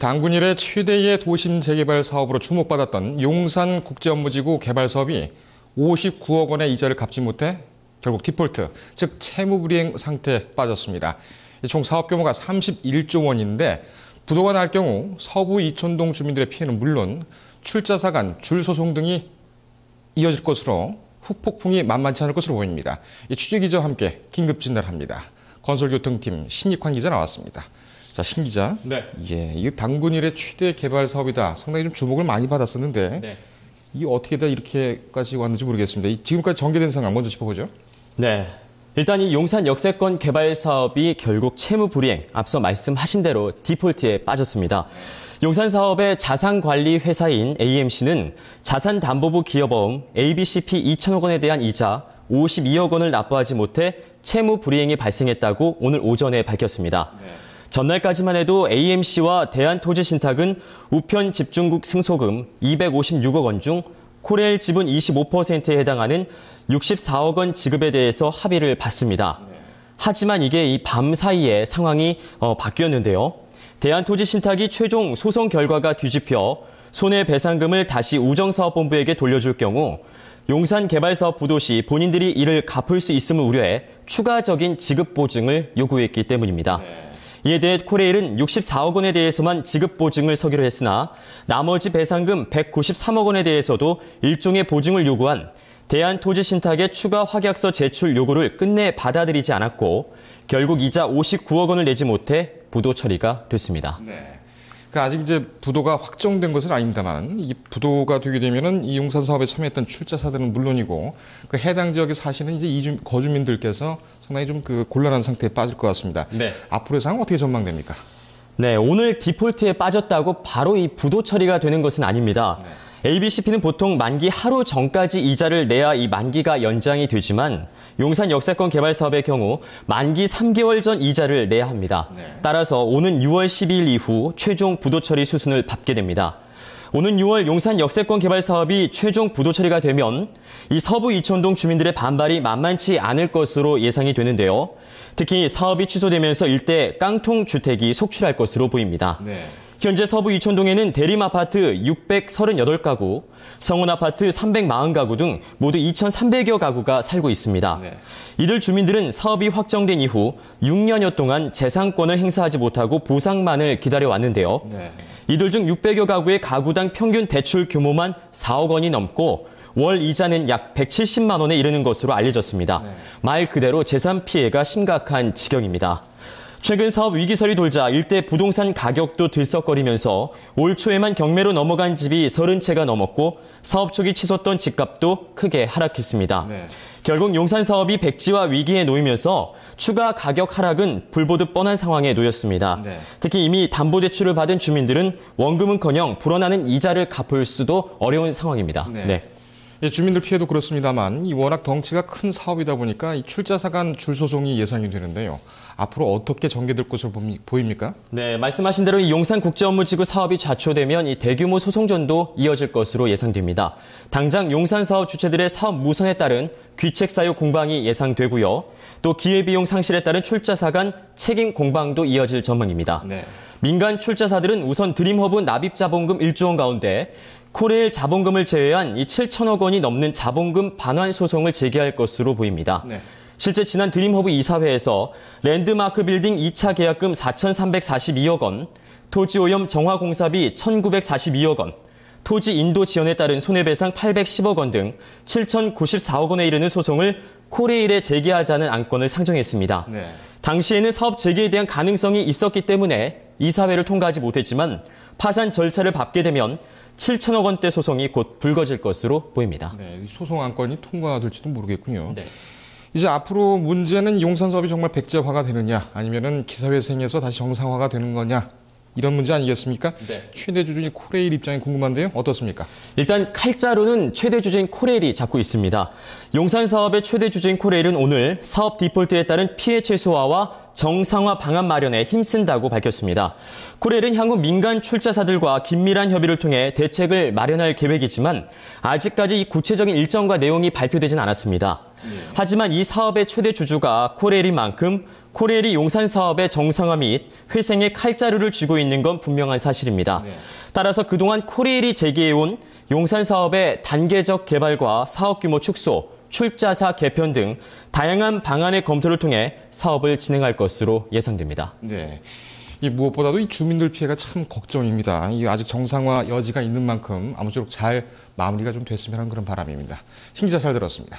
당군 이래 최대의 도심 재개발 사업으로 주목받았던 용산국제업무지구 개발 사업이 59억 원의 이자를 갚지 못해 결국 디폴트, 즉 채무불이행 상태에 빠졌습니다. 총 사업 규모가 31조 원인데 부도가 날 경우 서부 이촌동 주민들의 피해는 물론 출자사 간 줄 소송 등이 이어질 것으로 후폭풍이 만만치 않을 것으로 보입니다. 취재기자와 함께 긴급 진단합니다. 건설교통팀 신익환 기자 나왔습니다. 자, 신 기자. 네. 이 당군 이래 최대 개발 사업이다. 상당히 좀 주목을 많이 받았었는데 네. 이게 어떻게 다 이렇게까지 왔는지 모르겠습니다. 지금까지 전개된 상황 먼저 짚어보죠. 네. 일단 이 용산 역세권 개발 사업이 결국 채무 불이행, 앞서 말씀하신 대로 디폴트에 빠졌습니다. 용산 사업의 자산관리 회사인 AMC는 자산담보부 기여보험 ABCP 2천억 원에 대한 이자 52억 원을 납부하지 못해 채무 불이행이 발생했다고 오늘 오전에 밝혔습니다. 전날까지만 해도 AMC와 대한토지신탁은 우편 집중국 승소금 256억 원 중 코레일 지분 25%에 해당하는 64억 원 지급에 대해서 합의를 봤습니다. 하지만 이게 이 밤 사이에 상황이 바뀌었는데요. 대한토지신탁이 최종 소송 결과가 뒤집혀 손해배상금을 다시 우정사업본부에게 돌려줄 경우 용산개발사업 부도 시 본인들이 이를 갚을 수 있음을 우려해 추가적인 지급 보증을 요구했기 때문입니다. 이에 대해 코레일은 64억 원에 대해서만 지급 보증을 서기로 했으나 나머지 배상금 193억 원에 대해서도 일종의 보증을 요구한 대한토지신탁의 추가 확약서 제출 요구를 끝내 받아들이지 않았고 결국 이자 59억 원을 내지 못해 부도 처리가 됐습니다. 네. 아직 이제 부도가 확정된 것은 아닙니다만 이 부도가 되게 되면은 이 용산 사업에 참여했던 출자사들은 물론이고 그 해당 지역에 사시는 이제 거주민들께서 상당히 좀 곤란한 상태에 빠질 것 같습니다. 네. 앞으로의 상황 어떻게 전망됩니까? 네, 오늘 디폴트에 빠졌다고 바로 이 부도 처리가 되는 것은 아닙니다. ABCP는 보통 만기 하루 전까지 이자를 내야 이 만기가 연장이 되지만 용산 역세권 개발 사업의 경우 만기 3개월 전 이자를 내야 합니다. 따라서 오는 6월 12일 이후 최종 부도 처리 수순을 밟게 됩니다. 오는 6월 용산 역세권 개발 사업이 최종 부도 처리가 되면 이 서부 이촌동 주민들의 반발이 만만치 않을 것으로 예상이 되는데요. 특히 사업이 취소되면서 일대 깡통 주택이 속출할 것으로 보입니다. 현재 서부 이촌동에는 대림아파트 638가구, 성운아파트 340가구 등 모두 2,300여 가구가 살고 있습니다. 이들 주민들은 사업이 확정된 이후 6년여 동안 재산권을 행사하지 못하고 보상만을 기다려왔는데요. 이들 중 600여 가구의 가구당 평균 대출 규모만 4억 원이 넘고 월 이자는 약 170만 원에 이르는 것으로 알려졌습니다. 말 그대로 재산 피해가 심각한 지경입니다. 최근 사업 위기설이 돌자 일대 부동산 가격도 들썩거리면서 올 초에만 경매로 넘어간 집이 30채가 넘었고 사업 초기 치솟던 집값도 크게 하락했습니다. 결국 용산 사업이 백지화 위기에 놓이면서 추가 가격 하락은 불보듯 뻔한 상황에 놓였습니다. 특히 이미 담보대출을 받은 주민들은 원금은커녕 불어나는 이자를 갚을 수도 어려운 상황입니다. 주민들 피해도 그렇습니다만 워낙 덩치가 큰 사업이다 보니까 이 출자사 간 줄 소송이 예상이 되는데요. 앞으로 어떻게 전개될 것으로 보입니까? 네, 말씀하신 대로 이 용산국제업무지구 사업이 좌초되면 이 대규모 소송전도 이어질 것으로 예상됩니다. 당장 용산 사업 주체들의 사업 무산에 따른 귀책 사유 공방이 예상되고요. 또 기회비용 상실에 따른 출자사 간 책임 공방도 이어질 전망입니다. 민간 출자사들은 우선 드림허브 납입자본금 1조 원 가운데 코레일 자본금을 제외한 이 7천억 원이 넘는 자본금 반환 소송을 제기할 것으로 보입니다. 실제 지난 드림허브 이사회에서 랜드마크 빌딩 2차 계약금 4,342억 원, 토지오염 정화공사비 1,942억 원, 토지 인도 지연에 따른 손해배상 810억 원 등 7,094억 원에 이르는 소송을 코레일에 제기하자는 안건을 상정했습니다. 당시에는 사업 재개에 대한 가능성이 있었기 때문에 이사회를 통과하지 못했지만 파산 절차를 밟게 되면 7천억 원대 소송이 곧 불거질 것으로 보입니다. 소송 안건이 통과될지도 모르겠군요. 이제 앞으로 문제는 용산 사업이 정말 백제화가 되느냐 아니면은 기사회생에서 다시 정상화가 되는 거냐 이런 문제 아니겠습니까? 최대 주주인 코레일 입장이 궁금한데요. 어떻습니까? 일단 칼자루는 최대 주주인 코레일이 잡고 있습니다. 용산 사업의 최대 주주인 코레일은 오늘 사업 디폴트에 따른 피해 최소화와 정상화 방안 마련에 힘쓴다고 밝혔습니다. 코레일은 향후 민간 출자사들과 긴밀한 협의를 통해 대책을 마련할 계획이지만 아직까지 이 구체적인 일정과 내용이 발표되진 않았습니다. 하지만 이 사업의 최대 주주가 코레일인 만큼 코레일이 용산 사업의 정상화 및 회생에 칼자루를 쥐고 있는 건 분명한 사실입니다. 네. 따라서 그동안 코레일이 제기해온 용산 사업의 단계적 개발과 사업 규모 축소, 출자사 개편 등 다양한 방안의 검토를 통해 사업을 진행할 것으로 예상됩니다. 네. 이 무엇보다도 이 주민들 피해가 참 걱정입니다. 이 아직 정상화 여지가 있는 만큼 아무쪼록 잘 마무리가 좀 됐으면 하는 그런 바람입니다. 신 기자 잘 들었습니다.